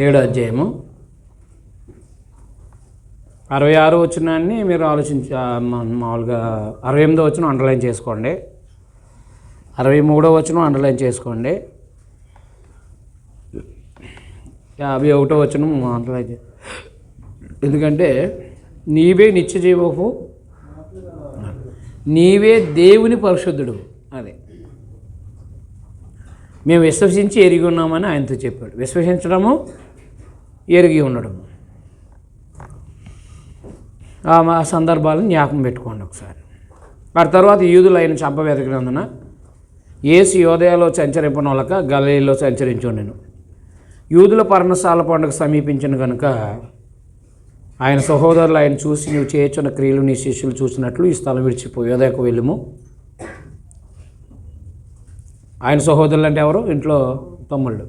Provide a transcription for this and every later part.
7వ అధ్యాయము 66 వచనాన్ని మీరు మామూలుగా 68వ వచనం అండర్లైన్ చేసుకోండి, 63వ వచనం అండర్లైన్ చేసుకోండి, 51వ వచనం అండర్లైన్ ఎందుకంటే నీవే నిత్యజీవపు, నీవే దేవుని పరిశుద్ధుడు. అదే మేము విశ్వసించి ఎరిగి ఉన్నామని ఆయనతో చెప్పాడు. విశ్వసించడము, ఎరిగి ఉండడము, ఆ సందర్భాలను జ్ఞాపకం పెట్టుకోండి ఒకసారి. ఆ తర్వాత యూదులు ఆయన చంప వెతికినందున యేసు యోదయలో సంచరింపనొలక గలిలయలో సంచరించుండెను. యూదుల పర్ణశాల పండుగ సమీపించిన కనుక ఆయన సహోదరులు ఆయన చూసి, నువ్వు చేయుచున్న క్రియలు నీ శిష్యులు చూసినట్లు ఈ స్థలం విడిచిపోయి యోదయకు వెళ్ళుము. ఆయన సహోదరులు అంటే ఎవరు? ఇంట్లో తమ్ముళ్ళు.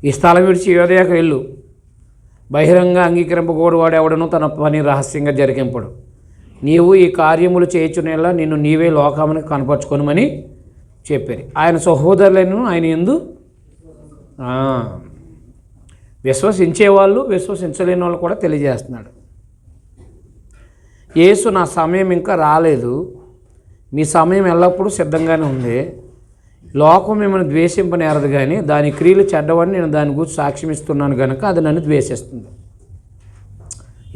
ఈ స్థలం విడిచి యోదయకు వెళ్ళు, బహిరంగ అంగీకరింపకూడదు వాడు ఎవడను తన పని రహస్యంగా జరిగింపడు. నీవు ఈ కార్యములు చేయుచునేలా నిన్ను నీవే లోకమునికి కనపరుచుకొనుమని చెప్పారు. ఆయన సహోదరులను ఆయన యందు విశ్వసించేవాళ్ళు, విశ్వసించలేని వాళ్ళు కూడా తెలియజేస్తున్నాడు. యేసు నా సమయం ఇంకా రాలేదు, మీ సమయం ఎల్లప్పుడూ సిద్ధంగానే ఉంది. లోకం మిమ్మల్ని ద్వేషింపనేరదు, కానీ దాని క్రియలు చెడ్డవని నేను దాని గురించి సాక్ష్యం ఇస్తున్నాను కనుక అది నన్ను ద్వేషిస్తుంది.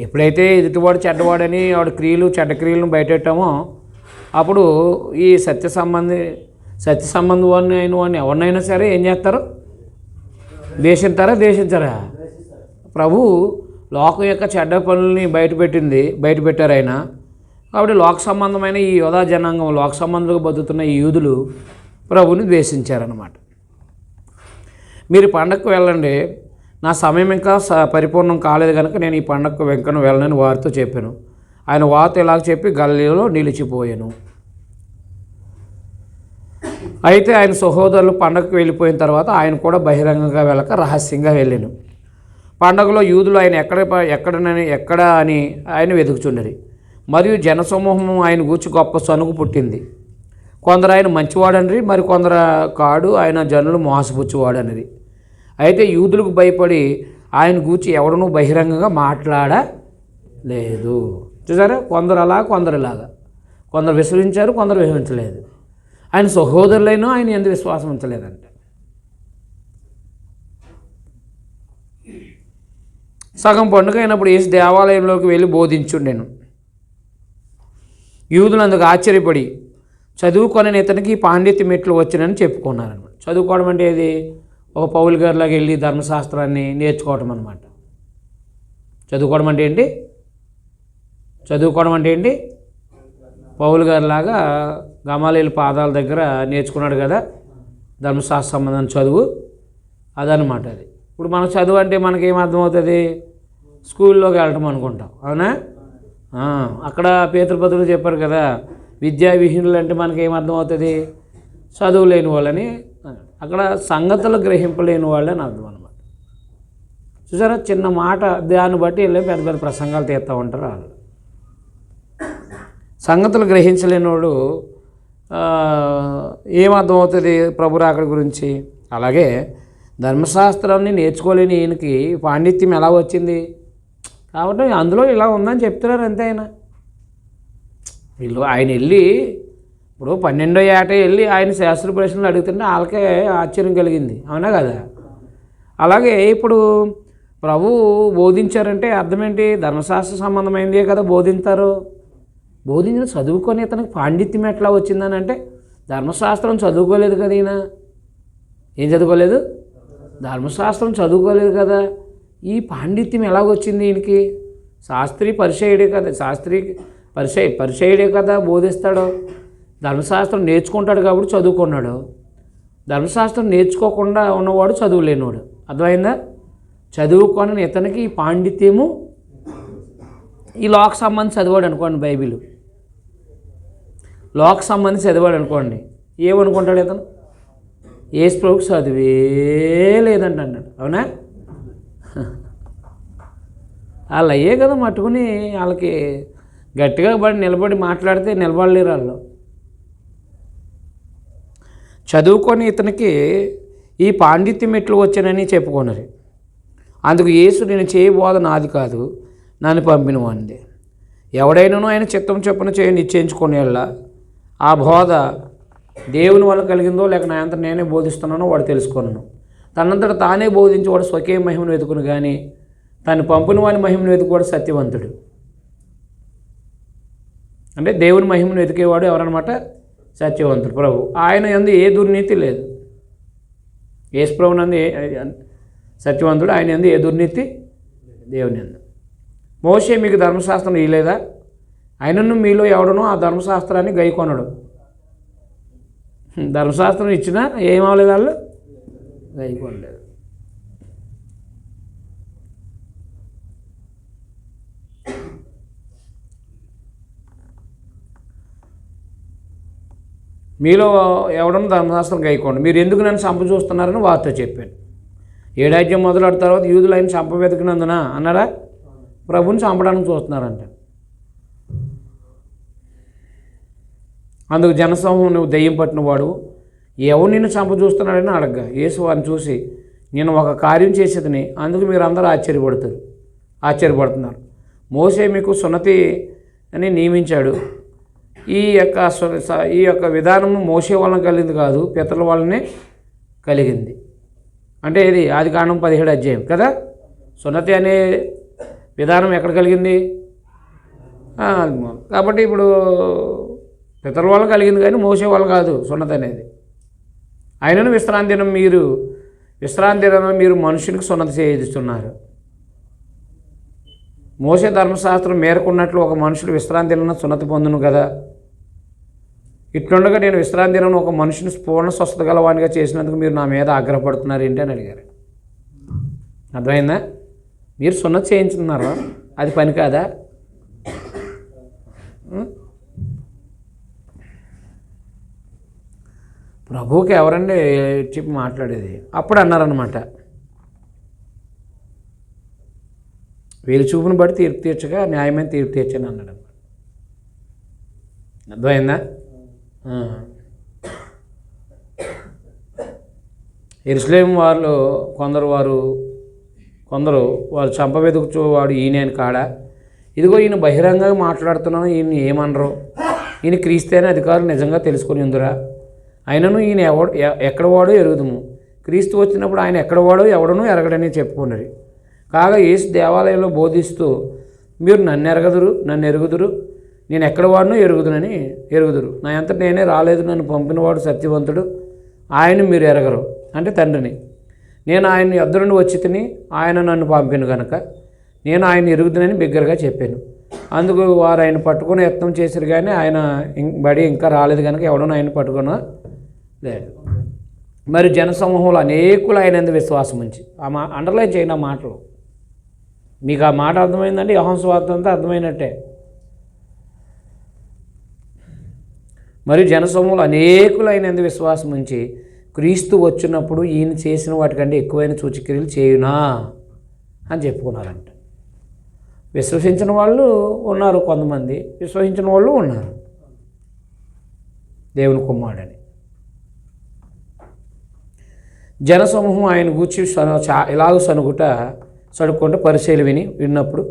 ఎప్పుడైతే ఎదుటివాడు చెడ్డవాడని వాడు క్రియలు చెడ్డ క్రియలను బయటెట్టామో అప్పుడు ఈ సత్య సంబంధం వాడిని అయిన వాడిని ఎవరినైనా సరే ఏం చేస్తారు? ద్వేషించరా? ప్రభు లోకం యొక్క చెడ్డ పనుల్ని బయటపెట్టారు ఆయన. కాబట్టి లోక సంబంధమైన ఈ యోధా జనాంగం, లోక సంబంధంగా బతుకుతున్న ఈ యూదులు ప్రభుని ద్వేషించారన్నమాట. మీరు పండగకు వెళ్ళండి, నా సమయం ఇంకా పరిపూర్ణం కాలేదు కనుక నేను ఈ పండగకు వెంకను వెళ్ళనని వారితో చెప్పాను. ఆయన వారితో ఇలాగ చెప్పి గలిలయలో నిలిచిపోయాను. అయితే ఆయన సహోదరులు పండగకు వెళ్ళిపోయిన తర్వాత ఆయన కూడా బహిరంగంగా వెళ్ళక రహస్యంగా వెళ్ళాను. పండగలో యూదులు ఆయన ఎక్కడ అని ఆయన వెతుకుచుండరి. మరియు జనసమూహం ఆయన గూర్చి గొప్ప సనుగు పుట్టింది. కొందరు ఆయన మంచివాడనరి, మరి కొందరు కాడు, ఆయన జనులు మోసపుచ్చువాడనరి. అయితే యూదులకు భయపడి ఆయన గూర్చి ఎవడనూ బహిరంగంగా మాట్లాడలేదు. చూసారా, కొందరు అలా, కొందరు ఇలాగా. కొందరు విశ్వసించారు, కొందరు విశ్వసించలేదు. ఆయన సహోదరులైనా ఆయన ఎందుకు విశ్వాసం ఉంచలేదంట. సగం పండుగ అయినప్పుడు యేసు దేవాలయంలోకి వెళ్ళి బోధించుండెను. యూదులు అందుకు ఆశ్చర్యపడి చదువుకొని ఇతనికి పాండిత్య మెట్లు వచ్చినని చెప్పుకున్నారనమాట. చదువుకోవడం అంటే ఏది? ఒక పౌలు గారిలాగా వెళ్ళి ధర్మశాస్త్రాన్ని నేర్చుకోవటం అనమాట. చదువుకోవడం అంటే ఏంటి? పౌలు గారిలాగా గమాలీయుల పాదాల దగ్గర నేర్చుకున్నాడు కదా ధర్మశాస్త్ర సంబంధం చదువు, అదనమాట అది. ఇప్పుడు మన చదువు అంటే మనకేం అర్థమవుతుంది? స్కూల్లోకి వెళ్ళటం అనుకుంటాం, అవునా? అక్కడ పేతృపతులు చెప్పారు కదా, విద్యా విహీనులు అంటే మనకేం అర్థమవుతుంది? చదువు లేని వాళ్ళని. అక్కడ సంగతులు గ్రహింపలేని వాళ్ళని అర్థం అనమాట. చూసారా, చిన్న మాట దాన్ని బట్టి వెళ్ళి పెద్ద పెద్ద ప్రసంగాలు తీస్తూ ఉంటారు వాళ్ళు. సంగతులు గ్రహించలేనివాడు ఏమర్థమవుతుంది ప్రభు రాకడ గురించి? అలాగే ధర్మశాస్త్రాన్ని నేర్చుకోలేని ఈయనకి పాండిత్యం ఎలా వచ్చింది? కాబట్టి అందులో ఇలా ఉందని చెప్తున్నారు అంతే. ఆయన వెళ్ళి ఇప్పుడు 12వ ఏట వెళ్ళి ఆయన శాస్త్ర ప్రశ్నలు అడుగుతుంటే వాళ్ళకే ఆశ్చర్యం కలిగింది, అవునా కదా? అలాగే ఇప్పుడు ప్రభు బోధించారంటే అర్థం ఏంటి? ధర్మశాస్త్ర సంబంధమైందే కదా బోధించారు. బోధించిన చదువుకొని ఇతనికి పాండిత్యం ఎట్లా వచ్చిందని అంటే ధర్మశాస్త్రం చదువుకోలేదు కదా ఈయన. ఏం చదువుకోలేదు? ధర్మశాస్త్రం చదువుకోలేదు కదా. ఈ పాండిత్యం ఎలాగొచ్చింది ఈయనకి? పరిచయుడే కదా బోధిస్తాడు. ధర్మశాస్త్రం నేర్చుకుంటాడు కాబట్టి చదువుకున్నాడు. ధర్మశాస్త్రం నేర్చుకోకుండా ఉన్నవాడు చదువులేనివాడు. అర్థమైందా? చదువుకొని ఇతనికి ఈ పాండిత్యము, ఈ లోక సంబంధం చదివాడు అనుకోండి, బైబిల్ లోక సంబంధం చదివాడు అనుకోండి, ఏమనుకుంటాడు ఇతను? యేసు ప్రభువుకి చదివే లేదంట అన్నాడు, అవునా? వాళ్ళు అయ్యే కదా మట్టుకుని వాళ్ళకి గట్టిగా నిలబడి మాట్లాడితే నిలబడలేరు వాళ్ళు. చదువుకొని ఇతనికి ఈ పాండిత్యం ఎట్లు వచ్చానని చెప్పుకున్నారు. అందుకు యేసు నేను చేయ బోధ నాది కాదు, నన్ను పంపిన వాడిది. ఎవడైనానో ఆయన చిత్తం చొప్పున చేయ నిశ్చయించుకునేలా ఆ బోధ దేవుని వల్ల కలిగిందో లేక నా అంతా నేనే బోధిస్తున్నానో వాడు తెలుసుకున్నాను. తనంతట తానే బోధించి వాడు స్వకీయ మహిమను వెతుకును కానీ తను పంపిన వాని మహిమను వెతుకువాడు సత్యవంతుడు. అంటే దేవుని మహిమను వెతికేవాడు ఎవరన్నమాట? సత్యవంతుడు. ప్రభు ఆయన యందు ఏ దుర్నీతి లేదు. యేసు ప్రభు నందు సత్యవంతుడు, ఆయన యందు ఏ దుర్నీతి దేవుని యందు. మోషే మీకు ధర్మశాస్త్రం ఇయలేదా? ఆయనను మీలో ఎవడనో ఆ ధర్మశాస్త్రాన్ని గైకొనడు. ధర్మశాస్త్రం ఇచ్చినా ఏమవలేదు, వాళ్ళు గైకొనలేదు. మీలో ఎవడన్నా ధర్మశాస్త్రం గైకోండి. మీరు ఎందుకు నన్ను చంప చూస్తున్నారని వారితో చెప్పాను. ఏడాజ్యం మొదలెడిన తర్వాత యూదులు ఆయన చంప వెతికినందున అన్నారా? ప్రభుని చంపడానికి చూస్తున్నారంట. అందుకు జనసమూహం నువ్వు దెయ్యం పట్టినవాడు, ఎవరు నిన్ను చంప చూస్తున్నాడని అడగ్గా యేసు వారిని చూసి నేను ఒక కార్యం చేసేదని అందుకు మీరు అందరూ ఆశ్చర్యపడుతున్నారు. మోసే మీకు సున్నతి అని నియమించాడు. ఈ యొక్క విధానం మోసే వలన కలిగింది కాదు, పితరుల వల్లనే కలిగింది. అంటే ఇది ఆదికాండం 17వ అధ్యాయం కదా. సున్నతి అనే విధానం ఎక్కడ కలిగింది? కాబట్టి ఇప్పుడు పితరుల వల్ల కలిగింది కానీ మోసే వల్ల కాదు సున్నతి అనేది. ఆయనను విశ్రాంతి దినం మీరు మనుషునికి సున్నతి చేయిస్తున్నారు. మోసే ధర్మశాస్త్రం మేరకున్నట్లు ఒక మనుషుడు విశ్రాంతి దినం సున్నతి పొందును కదా. ఇట్లుండగా నేను విశ్రాంతి దినం ఒక మనిషిని పూర్ణ స్వస్థత గలవానిగా చేసినందుకు మీరు నా మీద ఆగ్రహపడుతున్నారు ఏంటి అని అడిగారు. అర్థమైందా? మీరు సున్నతి చేయించుకున్నారా? అది పని కాదా? ప్రభువుకి ఎవరండి చెప్పి మాట్లాడేది? అప్పుడు అన్నారనమాట, వీరి చూపును బట్టి తీర్పు తీర్చగా న్యాయమైన తీర్పు తీర్చని అన్నాడు. అర్థమైందా? యెరూషలేము వారు కొందరు వారు చంప వెతుకువాడు ఈయన అని కాడా? ఇదిగో ఈయన బహిరంగంగా మాట్లాడుతున్నాను, ఈయన ఏమనరు, ఈయన క్రీస్తు అనే అధికారులు నిజంగా తెలుసుకొని ఉందిరా. ఆయనను ఈయన ఎక్కడ వాడో ఎరుగుదుము. క్రీస్తు వచ్చినప్పుడు ఆయన ఎక్కడ వాడో ఎవడనూ ఎరగడని చెప్పుకున్నది. కాగా యేసు దేవాలయంలో బోధిస్తూ మీరు నన్ను ఎరుగుదురు, నేను ఎక్కడ వాడినో ఎరుగుదురు. నా అంతటా నేనే రాలేదు, నన్ను పంపినవాడు సత్యవంతుడు, ఆయన మీరు ఎరగరు అంటే తండ్రిని. నేను ఆయన యొద్ద నుండి వచ్చి తిని ఆయన నన్ను పంపిన కనుక నేను ఆయన ఎరుగుదునని బిగ్గరగా చెప్పాను. అందుకు వారు ఆయన పట్టుకుని యత్నం చేశారు కానీ ఆయన బడి ఇంకా రాలేదు కనుక ఎవడనో ఆయన పట్టుకున్నా లేదు. మరి జనసమూహంలో అనేకులు ఆయన ఎందు విశ్వాసం ఉంచి అండర్లైన్ చేయను ఆ మాటలు. మీకు ఆ మాట అర్థమైందండి? యోహాను సువార్త అంతా అర్థమైనట్టే. మరి జనసమూహంలో అనేకులు ఆయన ఎందు విశ్వాసం ఉంచి క్రీస్తు వచ్చినప్పుడు ఈయన చేసిన వాటికంటే ఎక్కువైన సూచక్రియలు చేయునా అని చెప్పుకున్నారంట. విశ్వసించిన వాళ్ళు ఉన్నారు, కొంతమంది విశ్వసించిన వాళ్ళు ఉన్నారు. దేవుని కుమారుడని జనసమూహం ఆయన గూర్చి ఇలాగ సడుక్కుంటే పరిచయలు విన్నప్పుడు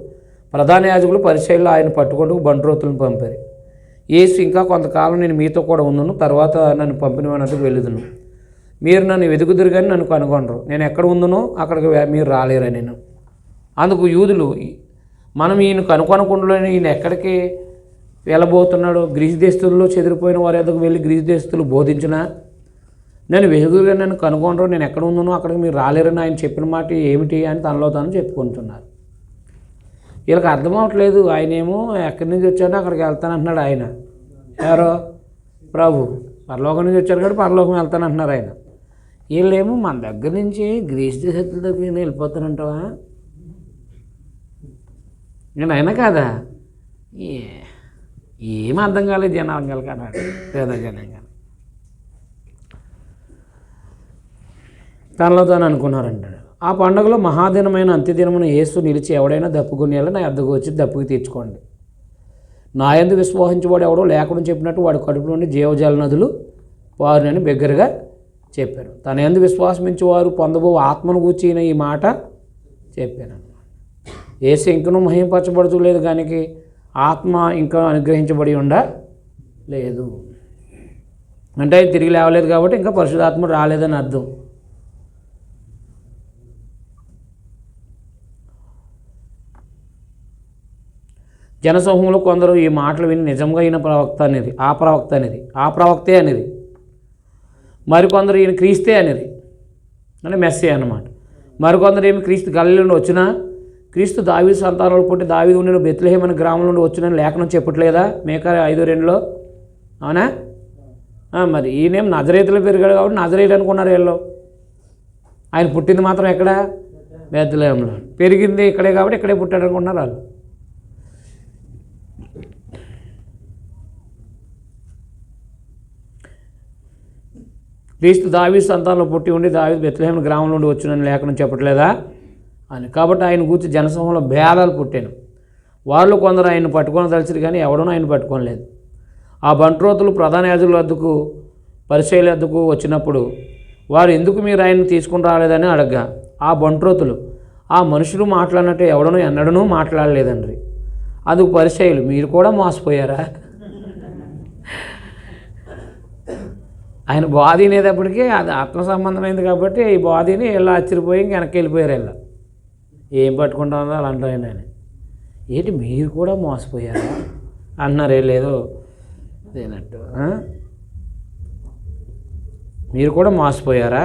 ప్రధాన యాజకులు పరిచయలు ఆయన పట్టుకుంటూ బంట్రోతులను పంపారు. యేసు ఇంకా కొంతకాలం నేను మీతో కూడా ఉన్నాను, తర్వాత నన్ను పంపినవానికి వెళ్ళుదును. మీరు నన్ను వెతుకుదురు కానీ నన్ను కనుగొనరు. నేను ఎక్కడ ఉందునో అక్కడికి మీరు రాలేరా నేను. అందుకు యూదులు మనం ఈయన కనుకొనకుండా ఈయన ఎక్కడికి వెళ్ళబోతున్నాడు? గ్రీసు దేశస్తుల్లో చెదిరిపోయిన వారి ఎదుగు వెళ్ళి గ్రీసు దేశస్తులు బోధించినా నేను వెతుకుదురుగా నన్ను కనుగొనరు, నేను ఎక్కడ ఉందునో అక్కడికి మీరు రాలేరని ఆయన చెప్పిన మాట ఏమిటి అని తనలో తాను చెప్పుకుంటున్నారు. వీళ్ళకి అర్థం అవ్వట్లేదు. ఆయన ఏమో ఎక్కడి నుంచి వచ్చాడో అక్కడికి వెళ్తానంటున్నాడు ఆయన. ఎవరో ప్రభు పరలోకం నుంచి వచ్చారు కాబట్టి పరలోకం వెళ్తానంటున్నారు ఆయన. వీళ్ళేమో మన దగ్గర నుంచి గ్రీసు దేశస్తుల దగ్గర వెళ్ళిపోతానంటావా? నేను అయినా కాదా? ఏం అర్థం కాలేదు జనాంగాలు కదా, పేద జనాంగాలు తనలో తాను అనుకున్నారంటాడు. ఆ పండుగలో మహాదినమైన అంత్యదినమున యేసు నిలిచి ఎవడైనా దప్పుకునేలా నా యొద్దకు వచ్చి దప్పుకి తీర్చుకోండి. నా యందు విశ్వసించేవాడు ఎవడో లేకుండా చెప్పినట్టు వాడి కడుపు నుండి జీవజల నదులు వారిని బిగ్గరగా చెప్పాను. తన యందు విశ్వాసమించి వారు పొందబో ఆత్మను గూర్చిన ఈ మాట చెప్పాను. యేసు ఇంకనూ మహిమపరచబడుతూ లేదు, కానీ ఆత్మ ఇంకా అనుగ్రహించబడి లేదు. అంటే ఆయన తిరిగి లేవలేదు కాబట్టి ఇంకా పరిశుద్ధాత్మ రాలేదని అర్థం. జనసమూహంలో కొందరు ఈ మాటలు విని నిజంగా ఈయన ప్రవక్త అనేది, ఆ ప్రవక్తే అనేది, మరికొందరు ఈయన క్రీస్తే అనేది, అంటే మెస్సే అన్నమాట. మరికొందరు ఏమి క్రీస్తు గలిలీ నుండి వచ్చినా, క్రీస్తు దావీదు సంతానంలో పుట్టి దావీదు ఉండిన బెత్లెహేము అనే గ్రామం నుండి వచ్చినని లేఖనం చెప్పట్లేదా మీకా 5:2? అవునా? మరి ఈయనేం నజరేతులో పెరిగాడు కాబట్టి నజరేతు అనుకున్నారు వీళ్ళు. ఆయన పుట్టింది మాత్రం ఎక్కడ? బెత్లెహేములో. పెరిగింది ఇక్కడే కాబట్టి ఇక్కడే పుట్టాడు అనుకుంటున్నారు వాళ్ళు. క్రీస్తు దావీదు సంతానంలో పుట్టి ఉండి దావీదు బెత్లెహేము గ్రామం నుండి వచ్చినని లేఖనం చెప్పట్లేదా అని. కాబట్టి ఆయన గురించి జనసమూహంలో భేదాలు పుట్టాను. వాళ్ళు కొందరు ఆయన పట్టుకొని తలిసిరు, కానీ ఎవడనూ ఆయన పట్టుకోలేదు. ఆ బంట్రోతులు ప్రధాన యాజకుల వద్దకు పరిచయుల వద్దకు వచ్చినప్పుడు వారు ఎందుకు మీరు ఆయన్ని తీసుకుని రాలేదని అడగ్గా, ఆ బంట్రోతులు ఆ మనుషులు మాట్లాడినట్టు ఎవడనూ ఎన్నడనూ మాట్లాడలేదండి. అందుకు పరిచయులు, మీరు కూడా మోసపోయారా? ఆయన బాధ అనేటప్పటికీ అది ఆత్మ సంబంధమైంది కాబట్టి ఈ బాధని ఇలా ఆశ్చర్యపోయి వెనక్కి వెళ్ళిపోయారు. ఇలా ఏం పట్టుకుంటా ఉందో అలా అంటారు. ఆయన ఏంటి మీరు కూడా మోసపోయారా అన్నారు. లేదో అదేనట్టు మీరు కూడా మోసపోయారా?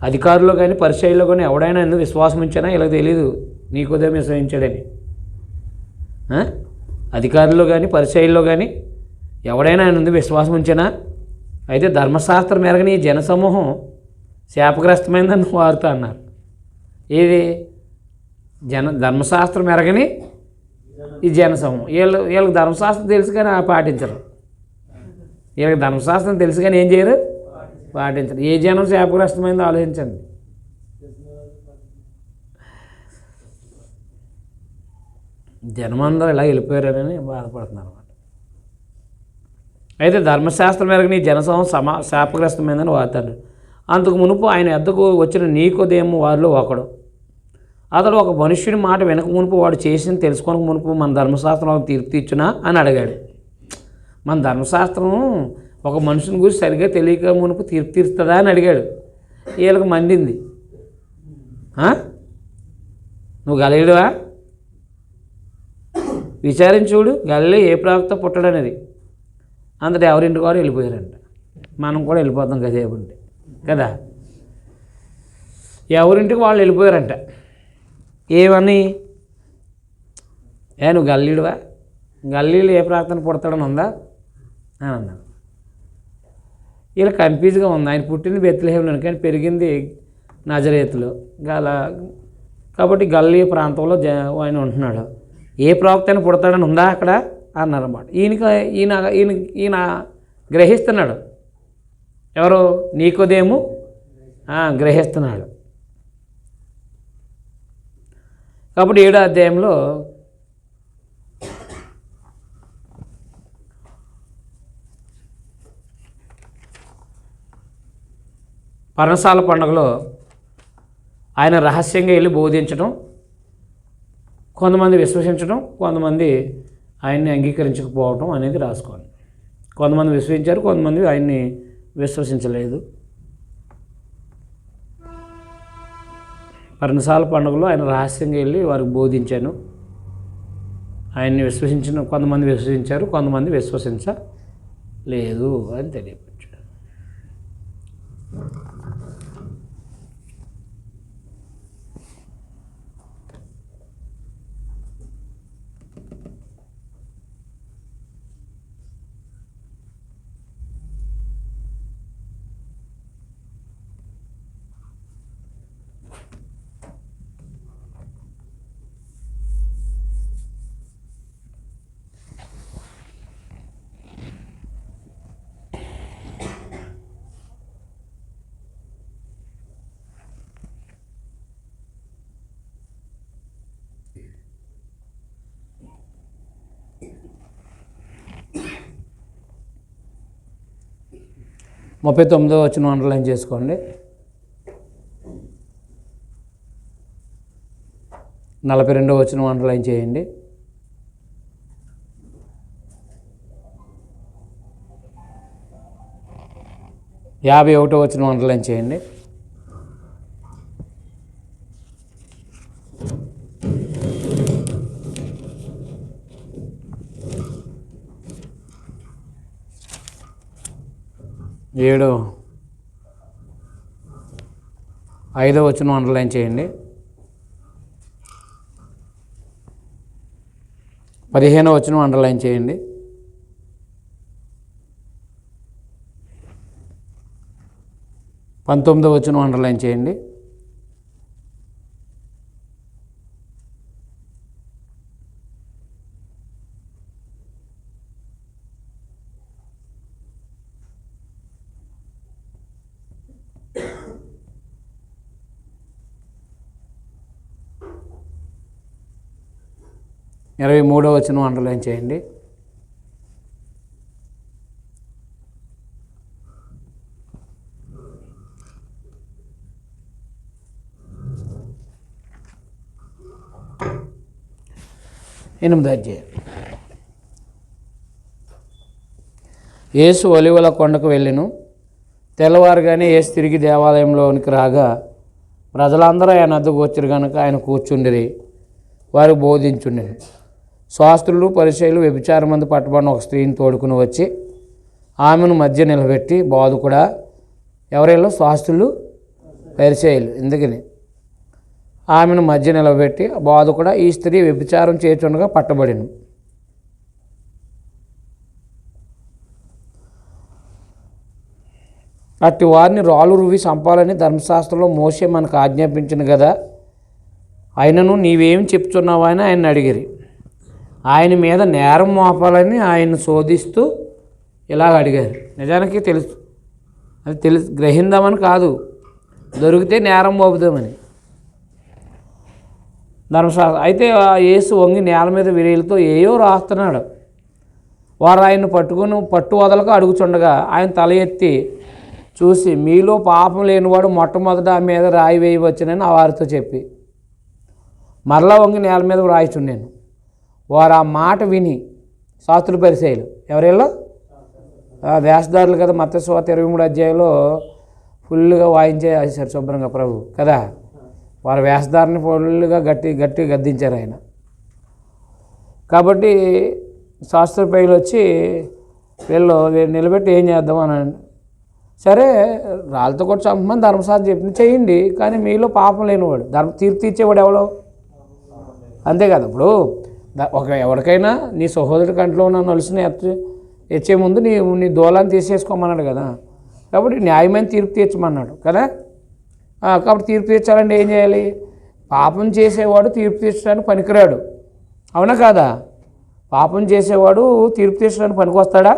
అధికారుల్లో కానీ పరిచయుల్లో కానీ ఎవడైనా ఎందుకు విశ్వాసం ఉంచానా ఇలా తెలీదు నీకోదేమో విశ్వసించాడని. అధికారుల్లో కానీ పరిచయుల్లో కానీ ఎవడైనా ఆయన ఎందుకు విశ్వాసం ఉంచానా? అయితే ధర్మశాస్త్రం మేరగని ఈ జనసమూహం శాపగ్రస్తమైందని వారుతా అన్నారు. ఏది ధర్మశాస్త్రం మెరగని ఈ జనసమూహం, వీళ్ళకి ధర్మశాస్త్రం తెలుసు కానీ పాటించరు. వీళ్ళకి ధర్మశాస్త్రం తెలుసు కానీ ఏం చేయరు? పాటించరు. ఏ జనం శాపగ్రస్తమైందో ఆలోచించండి. జనమందరూ ఇలా వెళ్ళిపోయారని బాధపడుతున్నారు అన్నమాట. అయితే ధర్మశాస్త్రం మేరకు నీ జనసమూహం శాపగ్రస్తమైందని వార్తాడు. అంతకు మునుపు ఆయన ఎద్దకు వచ్చిన నీకోదేమో వారిలో ఒకడు. అతడు ఒక మనుష్యుడి మాట వెనక మునుపు వాడు చేసింది తెలుసుకోనక మునుపు మన ధర్మశాస్త్రం తీర్పు తీర్చునా అని అడిగాడు. మన ధర్మశాస్త్రం ఒక మనుషుని గురించి సరిగ్గా తెలియక మునుపు తీర్పు తీరుస్తుందా అని అడిగాడు. వీళ్ళకి మండింది. నువ్వు గలీలువా? విచారించుడు గలీలో ఏ ప్రవక్త పుట్టడనేది. అందరు ఎవరింటికి వారు వెళ్ళిపోయారంట. మనం కూడా వెళ్ళిపోతాం కదేపుంటే కదా. ఎవరింటికి వాళ్ళు వెళ్ళిపోయారంట. ఏమని? నువ్వు గల్లీడువా? గల్లీలు ఏ ప్రార్థన పుడతాడని ఉందా అని అన్నాడు. ఇలా కన్ఫ్యూజ్గా ఉంది. ఆయన పుట్టింది బెత్లెహేములో కానీ పెరిగింది నజరేతులో కాబట్టి గల్లీ ప్రాంతంలో ఆయన ఉంటున్నాడు. ఏ ప్రవక్త అయినా పుడతాడని ఉందా అక్కడ అన్నారన్నమాట. ఈయన గ్రహిస్తున్నాడు. ఎవరు? నీకోదేము గ్రహిస్తున్నాడు. కాబట్టి 7వ అధ్యాయంలో పర్ణశాల పండుగలో ఆయన రహస్యంగా వెళ్ళి బోధించడం, కొంతమంది విశ్వసించడం, కొంతమంది ఆయన్ని అంగీకరించకపోవడం అనేది రాసుకోండి. కొంతమంది విశ్వసించారు, కొంతమంది ఆయన్ని విశ్వసించలేదు. పర్ణశాల పండుగలో ఆయన రహస్యంగా వెళ్ళి వారికి బోధించాను. ఆయన్ని కొంతమంది విశ్వసించారు, కొంతమంది విశ్వసించలేదు అని తెలియపరిచాడు. 39వ వచనం అండర్లైన్ చేసుకోండి. 42వ వచనం అండర్లైన్ చేయండి. 51వ వచనం అండర్లైన్ చేయండి. 5వ వచనం అండర్లైన్ చేయండి. 15వ వచనం అండర్లైన్ చేయండి. 19వ వచనం అండర్లైన్ చేయండి. 23వ వచనం అండర్లైన్ చేయండి. 8వ అధ్యాయం. యేసు ఒలీవల కొండకు వెళ్ళెను. తెల్లవారుగానే యేసు తిరిగి దేవాలయంలోనికి రాగా ప్రజలందరూ ఆయన వద్దకు వచ్చారు కనుక ఆయన కూర్చుండిరి, వారు బోధించుండెను. శాస్త్రులు పరిసయ్యులు వ్యభిచారమందు పట్టబడిన ఒక స్త్రీని తోడుకుని వచ్చి ఆమెను మధ్య నిలబెట్టి, బోధకుడా, ఎవరెల్లో శాస్త్రులు పరిసయ్యులు, ఎందుకని ఆమెను మధ్య నిలబెట్టి, బోధకుడా, ఈ స్త్రీ వ్యభిచారం చేయుచుండగా పట్టబడిను. అట్టి వారిని రాళ్ళు రువి చంపాలని ధర్మశాస్త్రంలో మోషే మనకు ఆజ్ఞాపించిన కదా, ఆయనను నీవేం చెప్తున్నావా అని ఆయన అడిగిరి. ఆయన మీద నేరం మోపాలని ఆయన శోధిస్తూ ఇలాగ అడిగారు. నిజానికి తెలుసు, అది గ్రహిందామని కాదు, దొరికితే నేరం మోపుదామని ధర్మశాస్త్రం. అయితే యేసు వంగి నేల మీద విరేలతో ఏయో రాస్తున్నాడు. వారు ఆయన్ని పట్టు వదలక అడుగుచుండగా ఆయన తల ఎత్తి చూసి, మీలో పాపం లేనివాడు మొట్టమొదట ఆ మీద రాయి వేయవచ్చునని ఆ వారితో చెప్పి మరలా వంగి నేల మీద రాయిచుండాను. వారు ఆ మాట విని, శాస్త్రులు పరిసయ్యులు, ఎవరెల్లో వేషధారులు కదా, మత్తయి సువార్త 23వ అధ్యాయంలో ఫుల్గా వాయించేసారు శుభ్రంగా ప్రభు కదా. వారి వేషధారిని ఫుల్గా గట్టి గద్దించారు ఆయన. కాబట్టి శాస్త్ర పైలు వచ్చి వీళ్ళు నిలబెట్టి ఏం చేద్దాం అని, సరే రాళ్ళతో కూడా చంపమని ధర్మశాస్త్రం చెప్పింది, చేయండి, కానీ మీలో పాపం లేనివాడు తీర్పు తీర్చేవాడు ఎవడో, అంతే కదా. ఇప్పుడు ఎవరికైనా నీ సహోదరుడి కంట్లో ఉన్న నలుసుని ఎచ్చే ముందు నీ దూలాన్ని తీసేసుకోమన్నాడు కదా. కాబట్టి న్యాయమైన తీర్పు తీర్చమన్నాడు కదా. కాబట్టి తీర్పు తీర్చాలంటే ఏం చేయాలి? పాపం చేసేవాడు తీర్పు తీర్చడానికి పనికిరాడు, అవునా కాదా? పాపం చేసేవాడు తీర్పు తీర్చడానికి పనికొస్తాడా?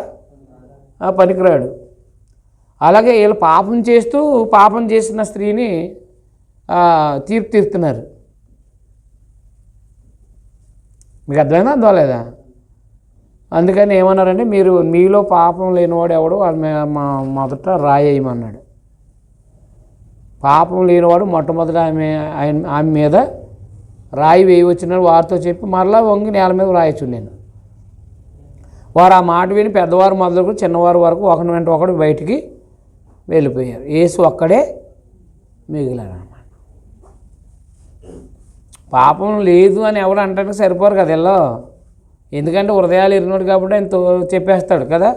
పనికిరాడు. అలాగే వీళ్ళు పాపం చేస్తూ పాపం చేసిన స్త్రీని తీర్పు తీరుతున్నారు. మీకు అర్థమైందా అందువలేదా? అందుకని ఏమన్నారంటే, మీలో పాపం లేనివాడు ఎవడు మొదట రాయేయమన్నాడు. పాపం లేనివాడు మొట్టమొదట ఆమె మీద రాయి వేయవచ్చునని వారితో చెప్పి మరలా వంగి నేల మీద రాయొచ్చు. నేను వారు ఆ మాట విని పెద్దవారు మొదలుకు చిన్నవారు వరకు ఒకరి వెంట ఒకడు బయటికి వెళ్ళిపోయారు. యేసు ఒక్కడే మిగిలాడు అన్నమాట. పాపం లేదు అని ఎవడు అంటానికి సరిపోరు కదా వీళ్ళు, ఎందుకంటే హృదయాలు ఎరిగినోడు కాబట్టి ఆయన చెప్పేస్తాడు కదా.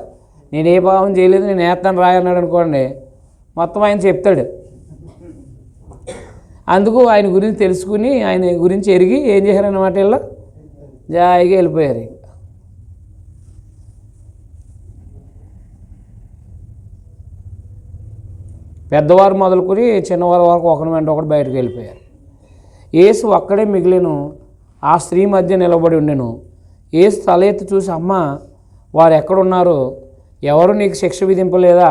నేను ఏ పాపం చేయలేదు, నేను వేస్తాను రాయన్నాడు అనుకోండి, మొత్తం ఆయన చెప్తాడు. అందుకు ఆయన గురించి తెలుసుకుని ఆయన గురించి ఎరిగి ఏం చేశారన్నమాట, వీళ్ళు జాయిగా వెళ్ళిపోయారు. పెద్దవారు మొదలుకొని చిన్నవారి వరకు ఒకరి వెంట ఒకటి బయటకు వెళ్ళిపోయారు. యేసు ఒక్కడే మిగిలిను, ఆ స్త్రీ మధ్య నిలబడి ఉండెను. యేసు తల ఎత్తి చూసి, అమ్మ, వారు ఎక్కడున్నారు? ఎవరు నీకు శిక్ష విధింపలేదా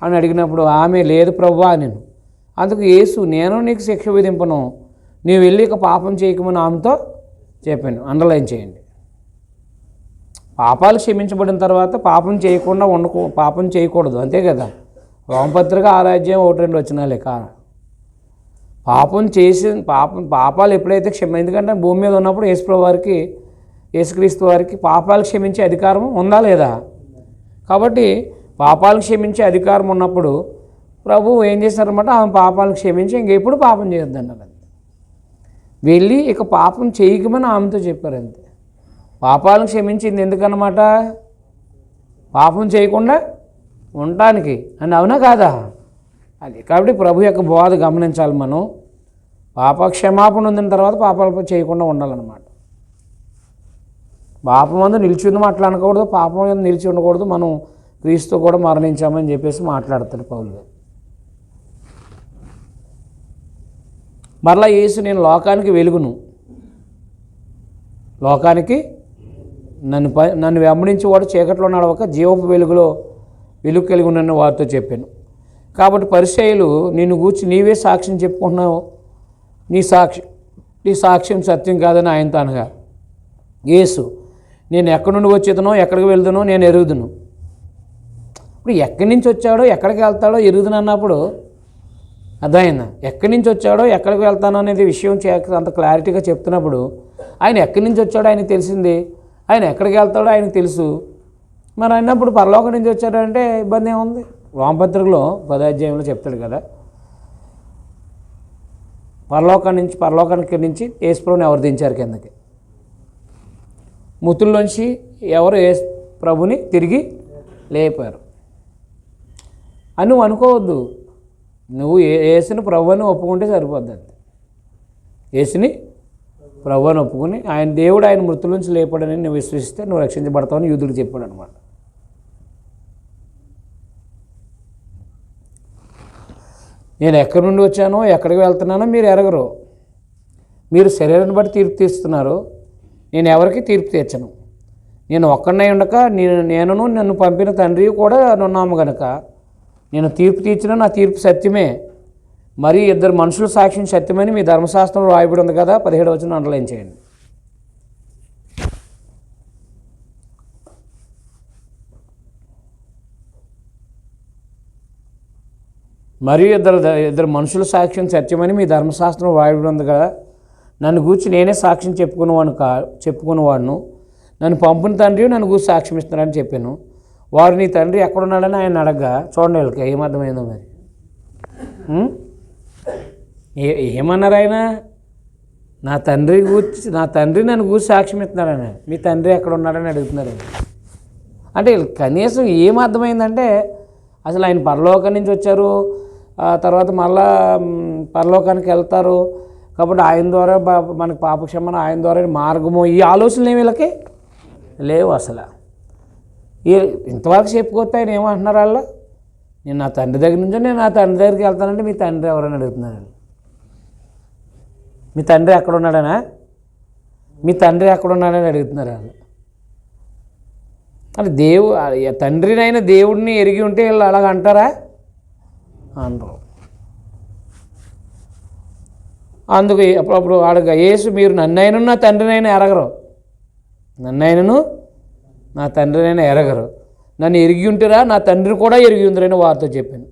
అని అడిగినప్పుడు ఆమె, లేదు ప్రభువా నేను. అందుకు యేసు, నేను నీకు శిక్ష విధింపను, నీవు వెళ్ళి ఇక పాపం చేయకమని ఆమెతో చెప్పాను. అండర్లైన్ చేయండి. పాపాలు క్షమించబడిన తర్వాత పాపం చేయకుండా పాపం చేయకూడదు, అంతే కదా. రోమపత్రిక 6:1-2 వచనాలే పాపం చేసి పాపాలు ఎప్పుడైతే ఎందుకంటే భూమి మీద ఉన్నప్పుడు యేసుక్రీస్తు వారికి పాపాలు క్షమించే అధికారం ఉందా లేదా? కాబట్టి పాపాలు క్షమించే అధికారం ఉన్నప్పుడు ప్రభు ఏం చేశారన్నమాట, ఆమె పాపాలు క్షమించి ఇంకెప్పుడు పాపం చేయొద్దన్నారు. వెళ్ళి ఇక పాపం చేయకమని ఆమెతో చెప్పారు అంతే. పాపాలను క్షమించింది ఎందుకన్నమాట, పాపం చేయకుండా ఉండటానికి అని, అవునా కాదా? అది కాబట్టి ప్రభు యొక్క బోధ గమనించాలి మనం. పాప క్షమాపణ పొందిన తర్వాత పాపాలు చేయకుండా ఉండాలన్నమాట. పాపం అందు నిలిచి ఉంది మాట్లాడకూడదు, పాపం మీద నిలిచి ఉండకూడదు. మనం క్రీస్తు కూడా మరణించామని చెప్పేసి మాట్లాడతాడు పౌలు గారు. మరలా యేసు నేను లోకానికి వెలుగును, లోకానికి నన్ను వెంబడించి వాడు చీకట్లో నడవక జీవపు వెలుగు కలిగి ఉన్నాను వారితో చెప్పాను. కాబట్టి పరిసయ్యులు నిన్ను గూర్చి నీవే సాక్ష్యం చెప్పుకుంటున్నావు, నీ సాక్ష్యం సత్యం కాదని ఆయనతో అనగా, యేసు నేను ఎక్కడి నుండి వచ్చేదనో ఎక్కడికి వెళ్తానో నేను ఎరుగుదును. ఇప్పుడు ఎక్కడి నుంచి వచ్చాడో ఎక్కడికి వెళ్తాడో ఎరుగుదును అన్నప్పుడు అర్థమైందా? ఎక్కడి నుంచి వచ్చాడో ఎక్కడికి వెళ్తానో అనేది విషయం అంత క్లారిటీగా చెప్తున్నప్పుడు ఆయన ఎక్కడి నుంచి వచ్చాడో ఆయనకు తెలిసింది, ఆయన ఎక్కడికి వెళ్తాడో ఆయనకు తెలుసు. మరి అన్నప్పుడు పరలోకం నుంచి వచ్చాడంటే ఇబ్బంది ఏముంది? రోమపత్రికలో 10వ అధ్యాయంలో చెప్తాడు కదా, పరలోకానికి నుంచి యేసుప్రభుని ఎవరు దించారు కిందకి, మృతుల్లోంచి ఎవరు ప్రభుని తిరిగి లేపారు అని నువ్వు అనుకోవద్దు. నువ్వు యేసుని ప్రభువుని ఒప్పుకుంటే సరిపోద్ది. అంతే, యేసుని ప్రభువుని ఒప్పుకుని ఆయన దేవుడు ఆయన మృతుల నుంచి లేపాడని నువ్వు విశ్వసిస్తే నువ్వు రక్షించబడతావని యూదుడు చెప్పాడు అనమాట. నేను ఎక్కడి నుండి వచ్చానో ఎక్కడికి వెళ్తున్నానో మీరు ఎరగరు, మీరు శరీరాన్ని బట్టి తీర్పు తీస్తున్నారు. నేను ఎవరికి తీర్పు తీర్చను. నేను ఒక్కడినై ఉండక నేనును నన్ను పంపిన తండ్రి కూడా ఉన్నాము గనక నేను తీర్పు తీర్చిన నా తీర్పు సత్యమే, మరి ఇద్దరు మనుషుల సాక్ష్యం సత్యమని మీ ధర్మశాస్త్రంలో రాయబడి ఉంది కదా. 17వ వచనం అండర్లైన్ చేయండి. మరియు ఇద్దరు మనుషుల సాక్ష్యం సత్యమని మీ ధర్మశాస్త్రం రాయబడి ఉంది కదా. నన్ను గూర్చి నేనే సాక్ష్యం చెప్పుకునేవాడును, నన్ను పంపిన తండ్రి నన్ను గూర్చి సాక్ష్యం ఇస్తున్నారని చెప్పాను. వారు నీ తండ్రి ఎక్కడున్నాడని ఆయన అడగగా, చూడండి వీళ్ళకి ఏమర్థమైందో మరి. ఏమన్నారు ఆయన? నా తండ్రి నన్ను గూర్చి సాక్ష్యం ఇస్తున్నాడని, మీ తండ్రి ఎక్కడ ఉన్నాడని అడుగుతున్నారు. అంటే కనీసం ఏమర్థమైందంటే అసలు ఆయన పరలోకం నుంచి వచ్చారు, తర్వాత మళ్ళా పరలోకానికి వెళ్తారు కాబట్టి ఆయన ద్వారా మనకు పాపక్షమన, ఆయన ద్వారా మార్గము, ఈ ఆలోచనలు ఏమి వీళ్ళకి లేవు అసలు. ఇంతవరకు చెప్పుకోతే ఆయన ఏమంటున్నారు వాళ్ళు, నేను నా తండ్రి దగ్గర నుంచి నేను నా తండ్రి దగ్గరికి వెళ్తానంటే మీ తండ్రి ఎవరైనా అడుగుతున్నారు. మీ తండ్రి ఎక్కడ ఉన్నాడనా, మీ తండ్రి ఎక్కడ ఉన్నాడని అడుగుతున్నారు వాళ్ళు. అంటే తండ్రినైనా దేవుడిని ఎరిగి ఉంటే వీళ్ళు అలాగ అంటారా? అనరు. అందుకు అప్పుడప్పుడు అడగ యేసు మీరు నన్నైనా నా తండ్రినైనా ఎరగరు, నన్నైనను నా తండ్రినైనా ఎరగరు, నన్ను ఎరిగి ఉంటారా నా తండ్రిని కూడా ఎరిగి ఉందిరని వారితో చెప్పాను.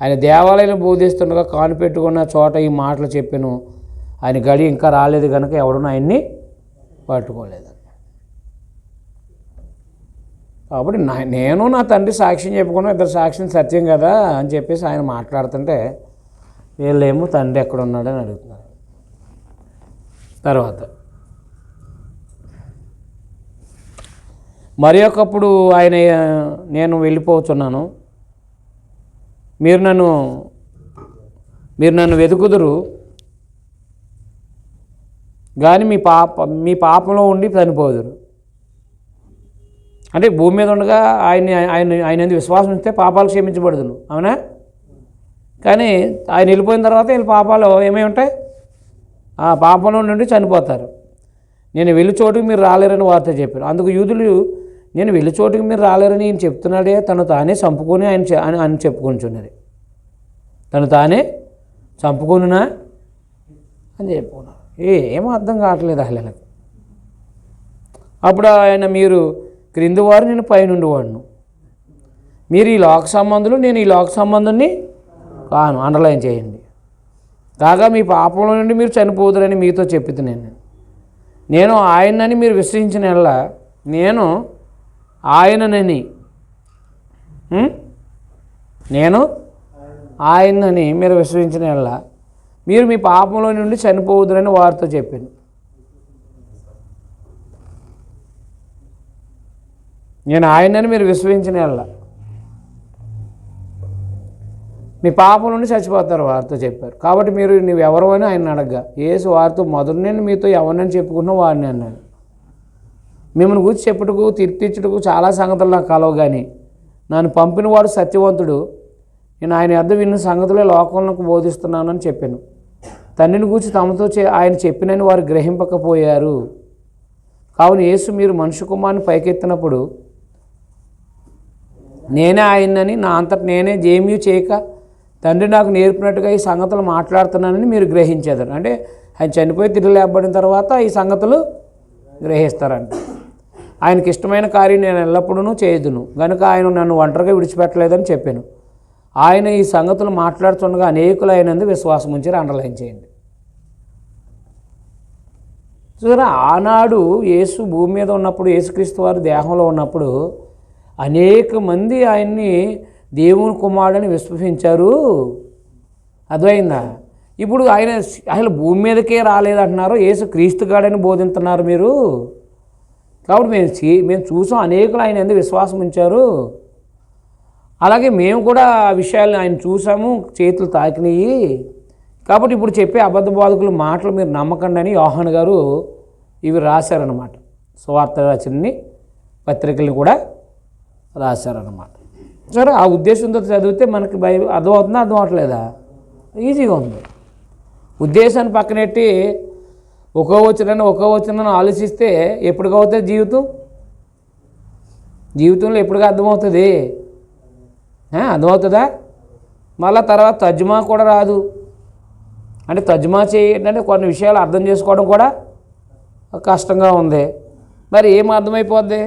ఆయన దేవాలయం బోధిస్తుండగా కానుపెట్టుకున్న చోట ఈ మాటలు చెప్పాను. ఆయన గడి ఇంకా రాలేదు కనుక ఎవడనూ ఆయన్ని పట్టుకోలేదు. కాబట్టి నేను నా తండ్రి సాక్ష్యం చెప్పుకున్నా, ఇద్దరు సాక్ష్యం సత్యం కదా అని చెప్పేసి ఆయన మాట్లాడుతుంటే వీళ్ళేమో తండ్రి ఎక్కడ ఉన్నాడని అడుగుతున్నారు. తర్వాత మరి ఒకప్పుడు ఆయన నేను వెళ్ళిపోతున్నాను, మీరు నన్ను వెతుకుదురు కానీ మీ పాపంలో ఉండి చనిపోదురు. అంటే భూమి మీద ఉండగా ఆయన విశ్వాసం ఇస్తే పాపాలు క్షమించబడదును, అవునా? కానీ ఆయన వెళ్ళిపోయిన తర్వాత వీళ్ళ పాపాలు ఏమై ఉంటాయి, ఆ పాపంలో నుండి చనిపోతారు. నేను వెళ్ళి చోటుకి మీరు రాలేరని వార్త చెప్పాను. అందుకు యూదులు నేను వెళ్ళి చోటుకి మీరు రాలేరని ఈయన చెప్తున్నాడే, తను తానే చంపుకొని ఆయన చెప్పుకొనిచున్నది, తను తానే చంపుకొనునా అని చెప్పుకున్నాను. ఏమో అర్థం కావట్లేదు అసలు. అప్పుడు ఆయన మీరు క్రింది వారు నేను పైనుండి వాడును, మీరు ఈ లోక సంబంధులు, నేను ఈ లోక సంబంధుని కాను. అండర్లైన్ చేయండి. కాగా మీ పాపంలో నుండి మీరు చనిపోదురని మీతో చెప్పుతున్నాను. నేను ఆయనని మీరు విశ్వసించిన యెడల, నేను ఆయనని మీరు విశ్వసించిన యెడల మీరు మీ పాపంలో నుండి చనిపోదురని వారితో చెప్పాను. నేను ఆయనని మీరు విశ్వసించిన యెడల మీ పాపం నుండి చచ్చిపోతారు వారితో చెప్పారు. కాబట్టి మీరు నువ్వెవరు అని ఆయన అడగగా, యేసు వారితో మొదటి నేను మీతో ఎవరినని చెప్పుకున్నా వాడిని అన్నాడు. మిమ్మల్ని గురించి చెప్పుటకు తీర్చిచ్చుటకు చాలా సంగతులు నాకు కలవు, కానీ నన్ను పంపిన వాడు సత్యవంతుడు. నేను ఆయన యొద్ద విన్న సంగతులే లోకంలోకి బోధిస్తున్నానని చెప్పాను. తండ్రిని గూర్చి తమతో ఆయన చెప్పినని వారు గ్రహింపకపోయారు. కావున యేసు మీరు మనుష్య కుమారుని పైకెత్తినప్పుడు నేనే ఆయనని నా అంతట నేనే జేమ్యూ చేయక తండ్రి నాకు నేర్పినట్టుగా ఈ సంగతులు మాట్లాడుతున్నానని మీరు గ్రహించేదారు. అంటే ఆయన చనిపోయి తిరిగి లేపబడిన తర్వాత ఈ సంగతులు గ్రహిస్తారంట. ఆయనకి ఇష్టమైన కార్యం నేను ఎల్లప్పుడూ చేయదును కనుక ఆయన నన్ను ఒంటరిగా విడిచిపెట్టలేదని చెప్పాను. ఆయన ఈ సంగతులు మాట్లాడుతుండగా అనేకులు అయినందు విశ్వాసం ఉంచారు. అండర్లైన్ చేయండి. చూసారా, ఆనాడు యేసు భూమి మీద ఉన్నప్పుడు, యేసుక్రీస్తు వారు దేహంలో ఉన్నప్పుడు అనేక మంది ఆయన్ని దేవుని కుమారుడని విశ్వసించారు. అర్థమైందా? ఇప్పుడు ఆయన అసలు భూమి మీదకే రాలేదంటున్నారు, యేసు క్రీస్తుగాడని బోధిస్తున్నారు మీరు. కాబట్టి మేము చూసాం, అనేకులు ఆయన ఎందుకు విశ్వాసం ఉంచారు. అలాగే మేము కూడా ఆ విషయాలను ఆయన చూసాము, చేతులు తాకినాయి. కాబట్టి ఇప్పుడు చెప్పే అబద్ధ బోధకుల మాటలు మీరు నమ్మకండి అని యోహాను గారు ఇవి రాశారనమాట. సువార్త రచనని, పత్రికలు కూడా రాశారనమాట. సరే, ఆ ఉద్దేశంతో చదివితే మనకి అర్థమవుతుందా, అర్థం అవట్లేదా? ఈజీగా ఉంది. ఉద్దేశాన్ని పక్కనెట్టి ఒక్కో వచ్చిన ఆలోచిస్తే ఎప్పటికవుతుంది జీవితంలో ఎప్పటికీ అర్థమవుతుంది? అర్థమవుతుందా? మళ్ళీ తర్వాత తర్జుమా కూడా రాదు. అంటే తర్జుమా చేయంటే కొన్ని విషయాలు అర్థం చేసుకోవడం కూడా కష్టంగా ఉంది. మరి ఏం అర్థమైపోద్ది?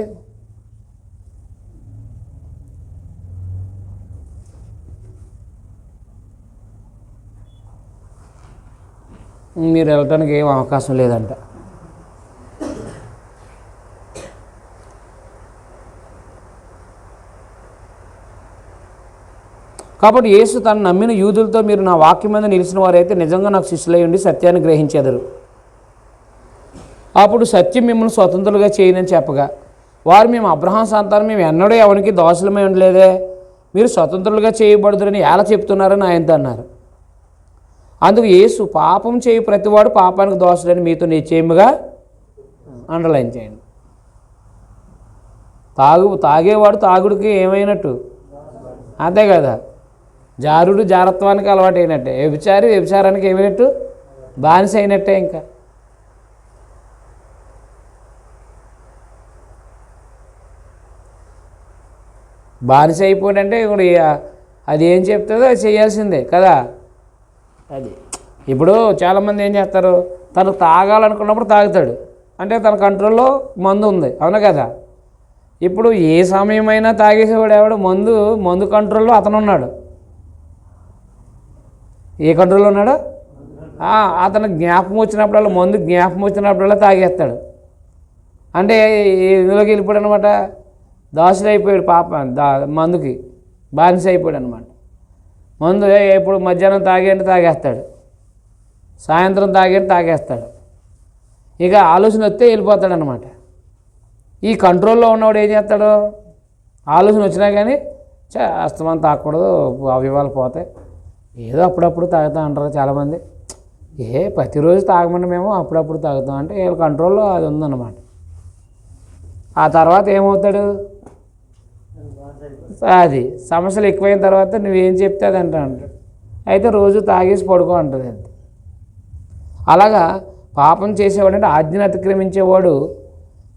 మీరు వెళ్ళటానికి ఏం అవకాశం లేదంట. కాబట్టి యేసు తను నమ్మిన యూదులతో, మీరు నా వాక్యం మీద నిలిచిన వారైతే నిజంగా నాకు శిష్యులై ఉండి సత్యాన్ని గ్రహించెదరు. అప్పుడు సత్యం మిమ్మల్ని స్వతంత్రులుగా చేయనని చెప్పగా, వారు మేము అబ్రహాం సంతానం, మేము ఎన్నడూ ఎవరికి దోషులమై ఉండలేదే, మీరు స్వతంత్రులుగా చేయబడుదురని ఎలా చెప్తున్నారని ఆయనతో అన్నారు. అందుకు యేసు, పాపం చేయి ప్రతివాడు పాపానికి దోషులని మీతో నిశ్చయముగా అండర్లైన్ చేయండి. తాగేవాడు తాగుడికి ఏమైనట్టు, అంతే కదా. జారుడు జారత్వానికి అలవాటు అయినట్టే, వ్యభిచారానికి ఏమైనట్టు, బానిస అయినట్టే. ఇంకా బానిస అయిపోయిందంటే ఇప్పుడు అది ఏం చెప్తుందో అది చేయాల్సిందే కదా. అది ఇప్పుడు చాలామంది ఏం చేస్తారు, తను తాగాలనుకున్నప్పుడు తాగుతాడు, అంటే తన కంట్రోల్లో మందు ఉంది, అవునా కదా. ఇప్పుడు ఏ సమయమైనా తాగేసేవాడు ఎవడు? మందు కంట్రోల్లో అతను ఉన్నాడు. ఏ కంట్రోల్లో ఉన్నాడు? అతను జ్ఞాపకం వచ్చినప్పుడల్లా తాగేస్తాడు. అంటే ఇందులోకి వెళ్ళిపోయాడు అనమాట, దాసుడు అయిపోయాడు, మందుకి బానిస అయిపోయాడు అనమాట. మందు ఎప్పుడు మధ్యాహ్నం తాగేస్తాడు, సాయంత్రం తాగేస్తాడు. ఇక ఆలోచన వస్తే వెళ్ళిపోతాడు అనమాట. ఈ కంట్రోల్లో ఉన్నవాడు ఏం చేస్తాడు? ఆలోచన వచ్చినా కానీ అస్తమానం తాగకూడదు, అవయవాలు పోతాయి, ఏదో అప్పుడప్పుడు తాగుతాం అంటారు చాలామంది. ప్రతిరోజు తాగమని మేము అప్పుడప్పుడు తాగుతాం అంటే వీళ్ళ కంట్రోల్లో అది ఉందన్నమాట. ఆ తర్వాత ఏమవుతాడు? అది సమస్యలు ఎక్కువైన తర్వాత నువ్వేం చెప్తే అది అంటాడు. అయితే రోజు తాగేసి పడుకో అంటుంది. అంతే. అలాగా పాపం చేసేవాడు అంటే ఆజ్ఞను అతిక్రమించేవాడు,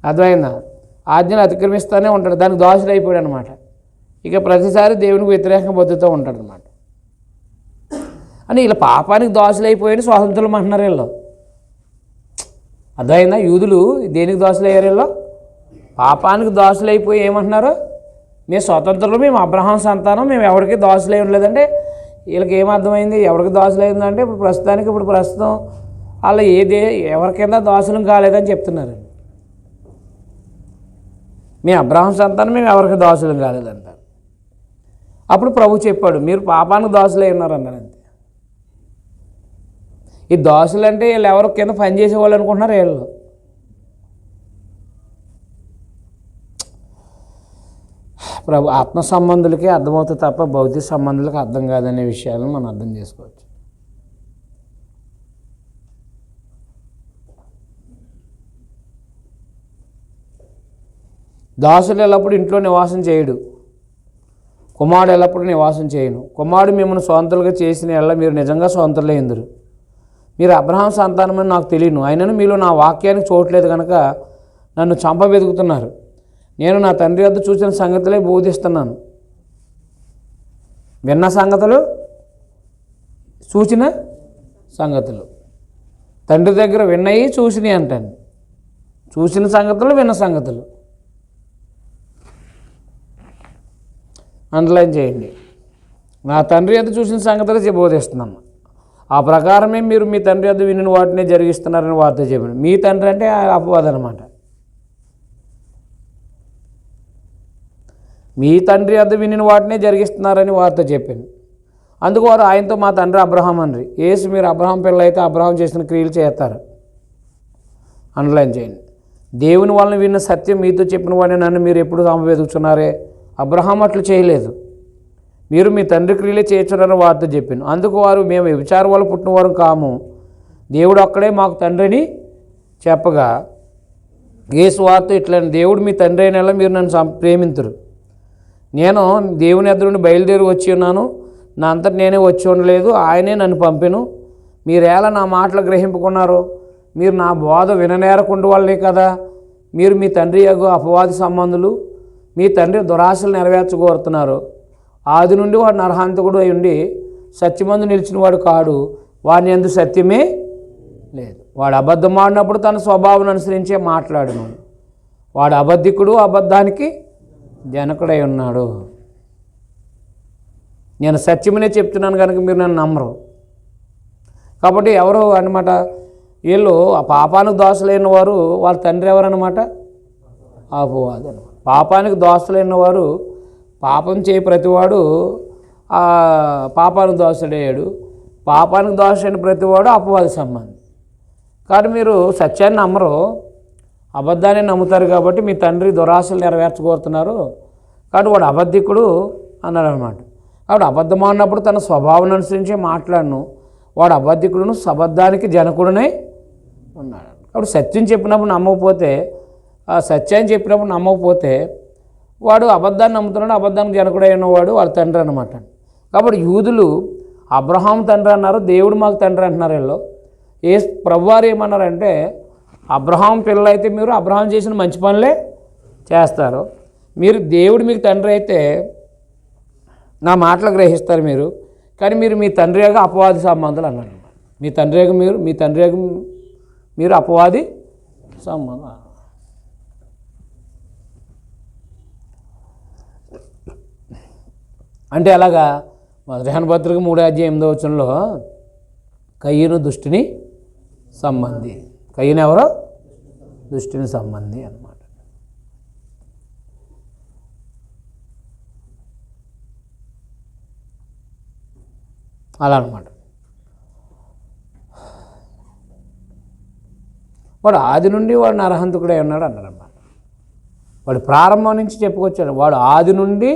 అర్థమైందా, ఆజ్ఞను అతిక్రమిస్తూనే ఉంటాడు, దానికి దోషుడు అయిపోయాడు అనమాట. ఇక ప్రతిసారి దేవునికి వ్యతిరేకంగా బతుకుతూ ఉంటాడు అనమాట. అని ఇలా పాపానికి దోషులు అయిపోయాడు స్వాతంత్రం అంటున్నారు వీళ్ళు. అర్థమైందా? యూదులు దేనికి దోషులు అయ్యారు? వీళ్ళు పాపానికి దోషులు అయిపోయి ఏమంటున్నారు? మేము స్వతంత్రులు, మేము అబ్రహాం సంతానం, మేము ఎవరికి దోషులు ఏం లేదంటే వీళ్ళకి ఏమర్థమైంది? ఎవరికి దోషులు అయిందంటే ఇప్పుడు ప్రస్తుతం వాళ్ళు ఎవరి కింద దోషులం కాలేదని చెప్తున్నారు. మేము అబ్రహాం సంతానం, మేము ఎవరికి దోషులం కాలేదంటారు. అప్పుడు ప్రభు చెప్పాడు, మీరు పాపానికి దోషులై ఉన్నారు అన్నారు. అంతే. ఈ దోషులు అంటే వీళ్ళు ఎవరి కింద పనిచేసేవాళ్ళు అనుకుంటున్నారు. వీళ్ళు ప్రభు ఆత్మ సంబంధులకి అర్థమవుతుంది తప్ప భౌతిక సంబంధులకు అర్థం కాదనే విషయాలను మనం అర్థం చేసుకోవచ్చు. దాసుడు ఎల్లప్పుడు ఇంట్లో నివాసం చేయడు, కుమారుడు ఎల్లప్పుడు నివాసం చేయను. కుమారుడు మిమ్మల్ని స్వంతులుగా చేసిన ఎల్ల మీరు నిజంగా స్వంతులే ఎందురు. మీరు అబ్రహాం సంతానమని నాకు తెలియను, అయినను మీలో నా వాక్యానికి చూడలేదు కనుక నన్ను చంపబెదుకుతున్నారు. నేను నా తండ్రి వద్ద చూసిన సంగతులే బోధిస్తున్నాను. విన్న సంగతులు, చూసిన సంగతులు. తండ్రి దగ్గర విన్నవి చూసినవి అంటాను. చూసిన సంగతులు, విన్న సంగతులు. అండర్లైన్ చేయండి. నా తండ్రి వద్ద చూసిన సంగతులే బోధిస్తున్నాను. ఆ ప్రకారమే మీరు మీ తండ్రి వద్ద విని వాటినే జరిగిస్తున్నారని వార్త చెప్పాను. మీ తండ్రి అంటే అపవాది అనమాట. మీ తండ్రి వద్ద విని వాటినే జరిగిస్తున్నారని వార్త చెప్పాను. అందుకు వారు ఆయనతో మా తండ్రి అబ్రహాం అనరి. యేసు మీరు అబ్రహాం పిల్ల అయితే అబ్రహాం చేసిన క్రియలు చేస్తారు. అండర్లైన్ చేయండి. దేవుని వలన విన్న సత్యం మీతో చెప్పిన వాడిని నన్ను మీరు ఎప్పుడు వెతుకుతున్నారే? అబ్రహాం అట్లు చేయలేదు, మీరు మీ తండ్రి క్రియలే చేస్తున్నారని వార్త చెప్పాను. అందుకు వారు మేము వ్యభిచారం వల్ల పుట్టినవారు కాము, దేవుడు ఒక్కడే మాకు తండ్రిని చెప్పగా యేసు వార్త ఇట్లా, దేవుడు మీ తండ్రి అయిన మీరు నన్ను ప్రేమింతురు. నేను దేవుని ఎదురు నుండి బయలుదేరి వచ్చి ఉన్నాను, నా అంతటి నేనే వచ్చి ఉండలేదు, ఆయనే నన్ను పంపెను. మీరేలా నా మాటలు గ్రహింపుకున్నారు? మీరు నా బోధ విననేరకుండా వాళ్ళే కదా. మీరు మీ తండ్రి యొక్క అపవాది సంబంధులు, మీ తండ్రి దురాశలు నెరవేర్చగోరుతున్నారు. ఆది నుండి వాడు నరహంతకుడు అయి ఉండి సత్యమందు నిలిచిన వాడు కాడు, వాడిని యందు సత్యమే లేదు. వాడు అబద్ధం ఆడినప్పుడు తన స్వభావం అనుసరించే మాట్లాడును. వాడు అబద్ధికుడు, అబద్ధానికి జనకుడై ఉన్నాడు. నేను సత్యమనే చెప్తున్నాను కనుక మీరు నన్ను నమ్మరు. కాబట్టి ఎవరు అనమాట వీళ్ళు ఆ పాపానికి దోషులైన వారు, వాళ్ళ తండ్రి ఎవరన్నమాట? అపవాది అనమాట. పాపానికి దోషులైన వారు, పాపం చేయి ప్రతివాడు పాపానికి దోషుడయ్యాడు. పాపానికి దోషుడైన ప్రతివాడు అపవాది సంబంధి. కానీ మీరు సత్యాన్ని నమ్మరు, అబద్ధాన్ని నమ్ముతారు. కాబట్టి మీ తండ్రి దురాశలు నెరవేర్చగోరుతున్నారు. కాబట్టి వాడు అబద్ధికుడు అన్నాడు అనమాట. కాబట్టి అబద్ధం అన్నప్పుడు తన స్వభావం అనుసరించి మాట్లాడను. వాడు అబద్ధికుడును, అబద్ధానికి జనకుడునే ఉన్నాడు. కాబట్టి సత్యం చెప్పినప్పుడు నమ్మకపోతే, ఆ సత్యాన్ని చెప్పినప్పుడు నమ్మకపోతే వాడు అబద్ధాన్ని నమ్ముతున్నాడు, అబద్ధానికి జనకుడై ఉన్నవాడు వాడు తండ్రి అనమాట. కాబట్టి యూదులు అబ్రహాం తండ్రి అన్నారు, దేవుడు మాకు తండ్రి అంటున్నారు. వీళ్ళు ప్రభువారు ఏమన్నారంటే, అబ్రహాం పిల్లలైతే మీరు అబ్రహాం చేసిన మంచి పనులే చేస్తారు, మీరు దేవుడు మీకు తండ్రి అయితే నా మాటలు గ్రహిస్తారు మీరు. కానీ మీరు మీ తండ్రి యొక్క అపవాది సంబంధాలు అన్నారు. మీ తండ్రి యొక్క మీరు అపవాది సంబంధం. అంటే అలాగా మొదటి పత్రిక 3:8 కయ్యను దుష్టిని సంబంధి. కయ్యను ఎవరో దుష్టిని సంబంధి అన్నమాట. అలా అనమాట. వాడు ఆది నుండి వాడు నరహంతకుడే ఉన్నాడు అన్నారన్నమాట. వాడు ప్రారంభం నుంచి చెప్పుకొచ్చాడు, వాడు ఆది నుండి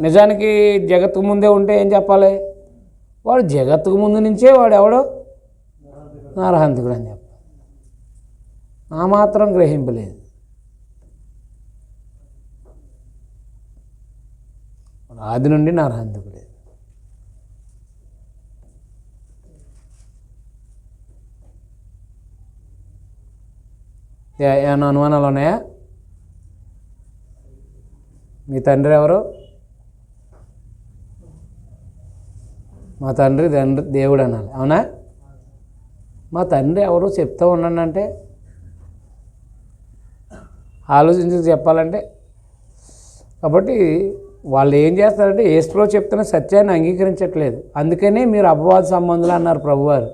నిజానికి జగత్తుకు ముందే ఉంటే ఏం చెప్పాలి? వాడు జగత్తుకు ముందు నుంచే వాడు ఎవడో నరహంతకుడు అని చెప్పాలి. ఆ మాత్రం గ్రహింపలేదు. ఆది నుండి నరహంతకుడే. ఏమైనా అనుమానాలు ఉన్నాయా? మీ తండ్రి ఎవరు? మా తండ్రి దేవుడు అనాలి. అవునా? మా తండ్రి ఎవరు చెప్తూ ఉండండి అంటే, ఆలోచించి చెప్పాలంటే కాబట్టి వాళ్ళు ఏం చేస్తారంటే యేసులో చెప్తున్న సత్యాన్ని అంగీకరించట్లేదు. అందుకనే మీరు అపవాద సంబంధులు అన్నారు ప్రభువారు.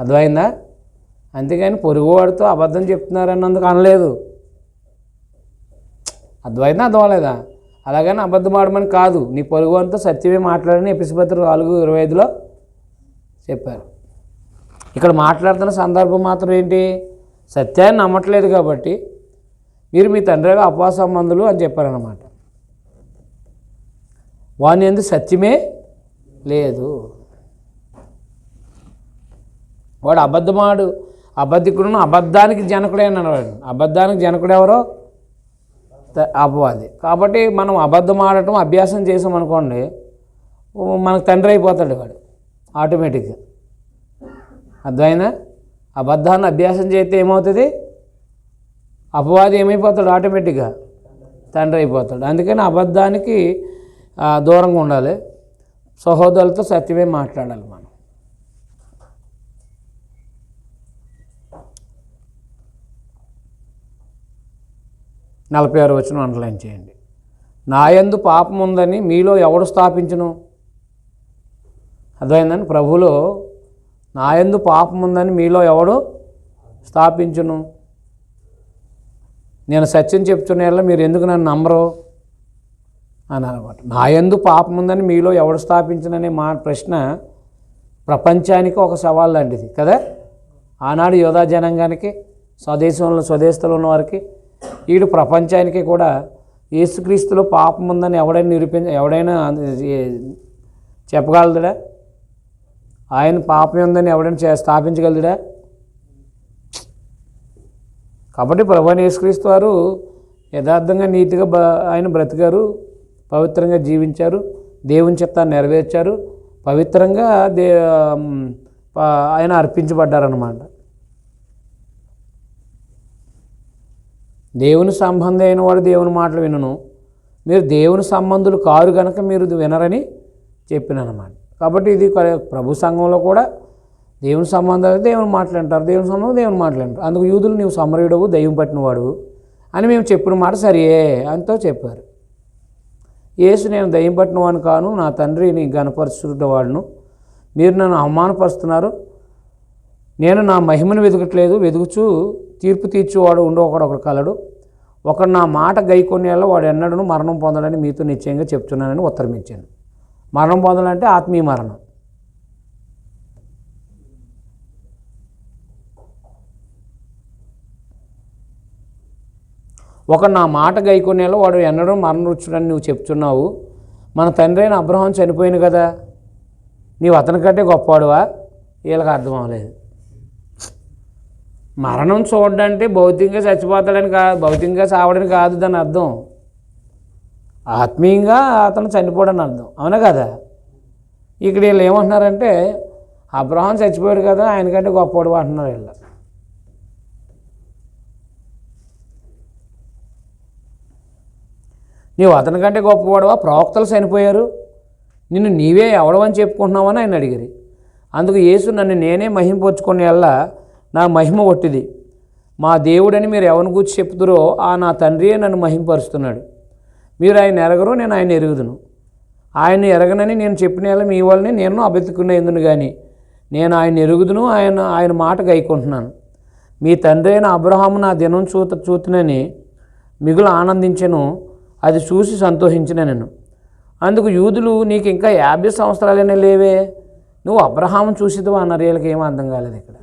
అర్థమైందా? అంతేగాని పొరుగువాడితో అబద్ధం చెప్తున్నారన్నందుకు అనలేదు. అర్థమైందా అర్థమలేదా? అలాగని అబద్ధం ఆడమని కాదు, నీ పొరుగువాడితో సత్యమే మాట్లాడని ఎఫెసీ పత్రిక 4:25లో చెప్పారు. ఇక్కడ మాట్లాడుతున్న సందర్భం మాత్రం ఏంటి? సత్యాన్ని నమ్మట్లేదు కాబట్టి మీరు మీ తండ్రిగా అపవాద సంబంధులు అని చెప్పారన్నమాట. వాని యందు సత్యమే లేదు. వాడు అబద్ధికుడును అబద్ధానికి జనకుడే అన్నాడు. అబద్ధానికి జనకుడు ఎవరో? అపవాది. కాబట్టి మనం అబద్ధం ఆడటం అభ్యాసం చేసామనుకోండి, మనకు తండ్రి అయిపోతాడు వాడు ఆటోమేటిక్గా. అర్థమైనా? అబద్ధాన్ని అభ్యాసం చేస్తే ఏమవుతుంది? అపవాది ఏమైపోతాడు? ఆటోమేటిక్గా తండ్రి అయిపోతాడు. అందుకని అబద్ధానికి దూరంగా ఉండాలి. సహోదరులతో సత్యమే మాట్లాడాలి మనం. నలభై 46 వచనం అండర్లైన్ చేయండి. నాయందు పాపం ఉందని మీలో ఎవడు స్థాపించును? అర్థమైందని? ప్రభులో నాయందు పాపం ఉందని మీలో ఎవడు స్థాపించును? నేను సత్యం చెప్తున్న మీరు ఎందుకు నన్ను నమ్మరు అని అనమాట. నాయందు పాపం ఉందని మీలో ఎవడు స్థాపించుననే ప్రశ్న ప్రపంచానికి ఒక సవాల్ లాంటిది కదా. ఆనాడు యోధా జనాంగానికి, స్వదేశంలో ఉన్న వారికి, ఈడు ప్రపంచానికి కూడా యేసుక్రీస్తులో పాపం ఉందని ఎవడైనా చెప్పగలదుడా? ఆయన పాపం ఉందని ఎవడైనా స్థాపించగలదుడా? కాబట్టి ప్రభువైన యేసుక్రీస్తు వారు యథార్థంగా నీతిగా ఆయన బ్రతికారు, పవిత్రంగా జీవించారు, దేవుని చిత్తాన్ని నెరవేర్చారు, పవిత్రంగా ఆయన అర్పించబడ్డారన్నమాట. దేవుని సంబంధి అయిన వాడు దేవుని మాటలు వినను, మీరు దేవుని సంబంధులు కారు కనుక మీరు వినరని చెప్పినన్నమాట. కాబట్టి ఇది ప్రభు సంఘంలో కూడా దేవుని సంబంధాలు దేవుని మాట్లాంటారు, దేవుని సంబంధం దేవుని మాట్లాంటారు. అందుకు యూదులు నీవు సమరయుడవు, దయ్యం పట్టినవాడు అని మేము చెప్పిన మాట సరియే అంతో చెప్పారు. యేసు నేను దయ్యం పట్టినవాడిని కాను, నా తండ్రిని ఘనపరుచుటవాడును, మీరు నన్ను అవమానపరుస్తున్నారు, నేను నా మహిమను వెతకట్లేదు, వెతుకుచూ తీర్పు తీర్చువాడు ఒకడు కలడు, ఒకడు నా మాట గైకొనేలా వాడు ఎన్నడను మరణం పొందడని మీతో నిశ్చయంగా చెప్తున్నానని ఉత్తరం ఇచ్చాను. మరణం పొందాలంటే ఆత్మీయ మరణం. ఒకడు నా మాట గైకొనేలా వాడు ఎన్నడూ మరణించుడని నువ్వు చెప్తున్నావు. మన తండ్రి అయిన అబ్రహాం చనిపోయింది కదా, నీవు అతని కంటే గొప్పవాడువా? వీళ్ళకి అర్థం అవ్వలేదు. మరణం చూడంటే భౌతికంగా చచ్చిపోతాడని కాదు, భౌతికంగా చావడని కాదు దాని అర్థం. ఆత్మీయంగా అతను చనిపోవడని అర్థం, అవునా కదా? ఇక్కడ వీళ్ళు ఏమంటున్నారంటే అబ్రహాం చచ్చిపోయాడు కదా, ఆయనకంటే గొప్పవాడు అంటున్నారు వీళ్ళు. నీవు అతని కంటే గొప్పవాడువా? ప్రవక్తలు చనిపోయారు, నిన్ను నీవే ఎవడవని చెప్పుకుంటున్నావని ఆయన అడిగారు. అందుకు యేసు నన్ను నేనే మహింపొచ్చుకునే వల్ల నా మహిమ ఒట్టిది, మా దేవుడని మీరు ఎవరిని గూర్చి చెప్తురో ఆ నా తండ్రియే నన్ను మహింపరుస్తున్నాడు. మీరు ఆయన ఎరగరు, నేను ఆయన ఎరుగుదును. ఆయన ఎరగనని నేను చెప్పిన మీ వాళ్ళని నేను అబెత్తుకునేందును కానీ నేను ఆయన ఎరుగుదును, ఆయన మాట గైకుంటున్నాను. మీ తండ్రి అయిన అబ్రహాము నా దినం చూతునని మిగులు ఆనందించెను, అది చూసి సంతోషించిన నేను. అందుకు యూదులు నీకు ఇంకా 50 సంవత్సరాలైనా లేవే, నువ్వు అబ్రహాము చూసిద్దావు అన్నారు. వీళ్ళకి ఏమీ అర్థం కాలేదు. ఇక్కడ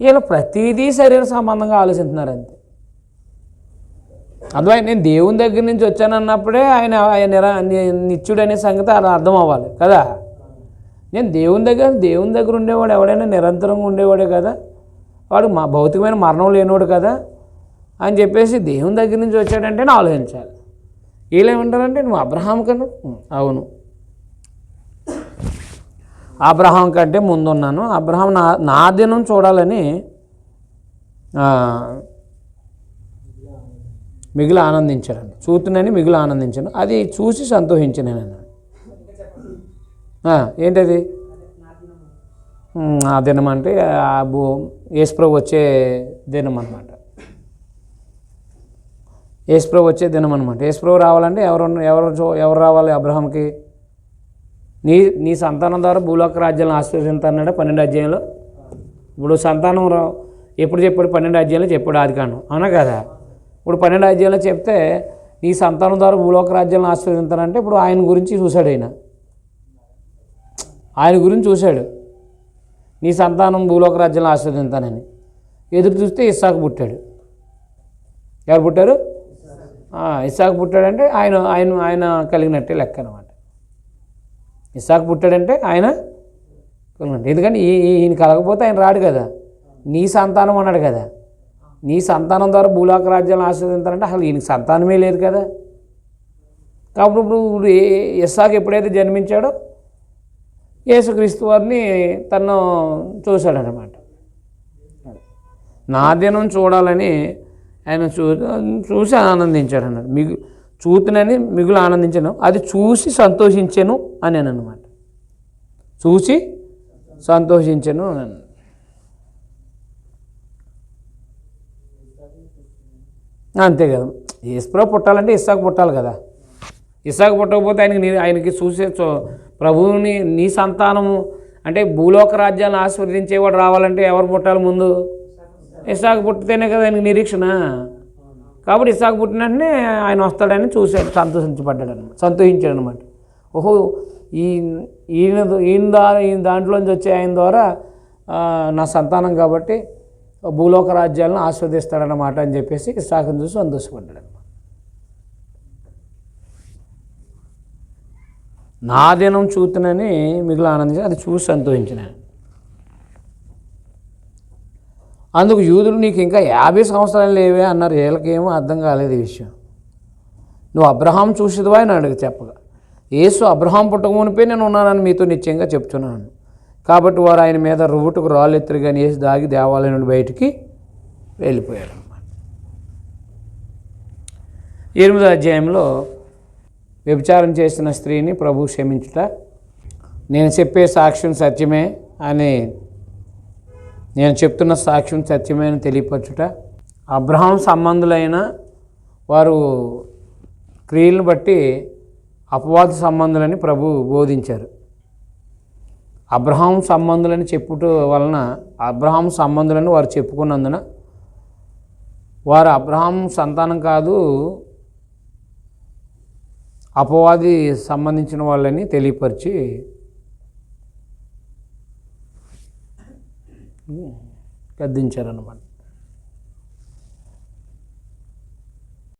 వీళ్ళు ప్రతిదీ శరీర సంబంధంగా ఆలోచిస్తున్నారు అంతే. అర్థమై నేను దేవుని దగ్గర నుంచి వచ్చానన్నప్పుడే ఆయన నిత్యుడనే సంగతి అలా అర్థం అవ్వాలి కదా. నేను దేవుని దగ్గర ఉండేవాడు ఎవడైనా నిరంతరంగా ఉండేవాడే కదా, వాడు మా భౌతికమైన మరణం లేనివాడు కదా అని చెప్పేసి దేవుని దగ్గర నుంచి వచ్చాడంటే ఆలోచించాలి. వీళ్ళేమంటారంటే నువ్వు అబ్రహాం కన్నా, అవును అబ్రహాం కంటే ముందున్నాను, అబ్రహాం నా దినం చూడాలని మిగిలి ఆనందించాడండి. చూతునని మిగిలి ఆనందించాను, అది చూసి సంతోషించాను నేను. ఏంటది? ఆ దినం అంటే యేసుప్రభు వచ్చే దినం అన్నమాట. యేసుప్రభు వచ్చే దినం అనమాట. యేసుప్రభు రావాలంటే ఎవరు రావాలి అబ్రహాంకి? నీ నీ సంతానం ద్వారా భూలోక రాజ్యాలను ఆశీర్వదించన్నాడు 12 అధ్యాయంలో. ఇప్పుడు సంతానం ఎప్పుడు చెప్పాడు? 12 అధ్యాయంలో చెప్పాడు ఆదికాండం, అవునా కదా? ఇప్పుడు 12 అధ్యాయంలో చెప్తే నీ సంతానం ద్వారా భూలోక రాజ్యాలను ఆశీర్వదించాలంటే ఇప్పుడు ఆయన గురించి చూశాడు. ఆయన గురించి చూశాడు, నీ సంతానం భూలోక రాజ్యాలను ఆశీర్వదించానని. ఎదురు చూస్తే ఇస్సాకు పుట్టాడు. ఎవరు పుట్టారు? ఇస్సాకు పుట్టాడంటే ఆయన ఆయన ఆయన కలిగినట్టే లెక్క అనమాట. ఇస్సాకు పుట్టాడంటే ఆయన కలిగినట్టు. ఎందుకంటే ఈయన కలగకపోతే ఆయన రాడు కదా. నీ సంతానం అన్నాడు కదా. నీ సంతానం ద్వారా భూలోక రాజ్యాలను ఆశీర్వదించాలంటే అసలు ఈయనకి సంతానమే లేదు కదా. కాబట్టి ఇప్పుడు ఇస్సాకు ఎప్పుడైతే జన్మించాడో యేసుక్రీస్తు వారిని తను చూశాడనమాట. నా దినం చూడాలని ఆయన చూసి ఆనందించాడు అన్నాడు. చూతునని మిగులు ఆనందించాను, అది చూసి సంతోషించాను అని అనమాట. చూసి సంతోషించాను అని. అంతే కదా. యేసుప్రభు పుట్టాలంటే ఇస్సాకు పుట్టాలి కదా. ఇస్సాకు పుట్టకపోతే ఆయనకి చూసే ప్రభువుని నీ సంతానము అంటే భూలోక రాజ్యాలను ఆశీర్వదించేవాడు రావాలంటే ఎవరు పుట్టాలి? ముందు ఇస్సాకు పుట్టితేనే కదా ఆయనకి నిరీక్షణ. కాబట్టి ఇస్సాకు పుట్టిన వెంటనే ఆయన వస్తాడని చూశాడు, సంతోషించాడు అనమాట. ఓహో, ఈయన దాంట్లోంచి వచ్చే ఆయన ద్వారా నా సంతానం కాబట్టి భూలోక రాజ్యాలను ఆస్వాదిస్తాడన్నమాట అని చెప్పేసి ఇస్సాకును చూసి సంతోషపడ్డాడు. నా దినం చూతునని మిగిలిన ఆనందించి అది చూసి సంతోషించినాను. అందుకు యూదులు నీకు ఇంకా 50 సంవత్సరాలు లేవే అన్నారు. వీళ్ళకేమో అర్థం కాలేదు ఈ విషయం. నువ్వు అబ్రహాం చూసేదివా అని అడిగి చెప్పగా, యేసు అబ్రహాం పుట్టకమునిపే నేను ఉన్నానని మీతో నిశ్చయంగా చెప్తున్నాను. కాబట్టి వారు ఆయన మీద రువ్వుటకు రాళ్ళు ఎత్తురు కానీ వేసి దాగి దేవాలయం నుండి బయటికి వెళ్ళిపోయారు అన్నమాట. 8వ అధ్యాయంలో వ్యభిచారం చేసిన స్త్రీని ప్రభు క్షమించుట, నేను చెప్పే సాక్ష్యం సత్యమే అని, నేను చెప్తున్న సాక్ష్యం సత్యమే అని తెలియపరచుట, అబ్రహాం సంబంధులైన వారు క్రియలను బట్టి అపవాద సంబంధులని ప్రభు బోధించారు. అబ్రహాం సంబంధులని చెప్పుట వలన అబ్రహాం సంబంధులని వారు చెప్పుకున్నందున వారు అబ్రహాం సంతానం కాదు, అపవాది సంబంధించిన వాళ్ళని తెలియపరిచి గద్దించారన్నమాట.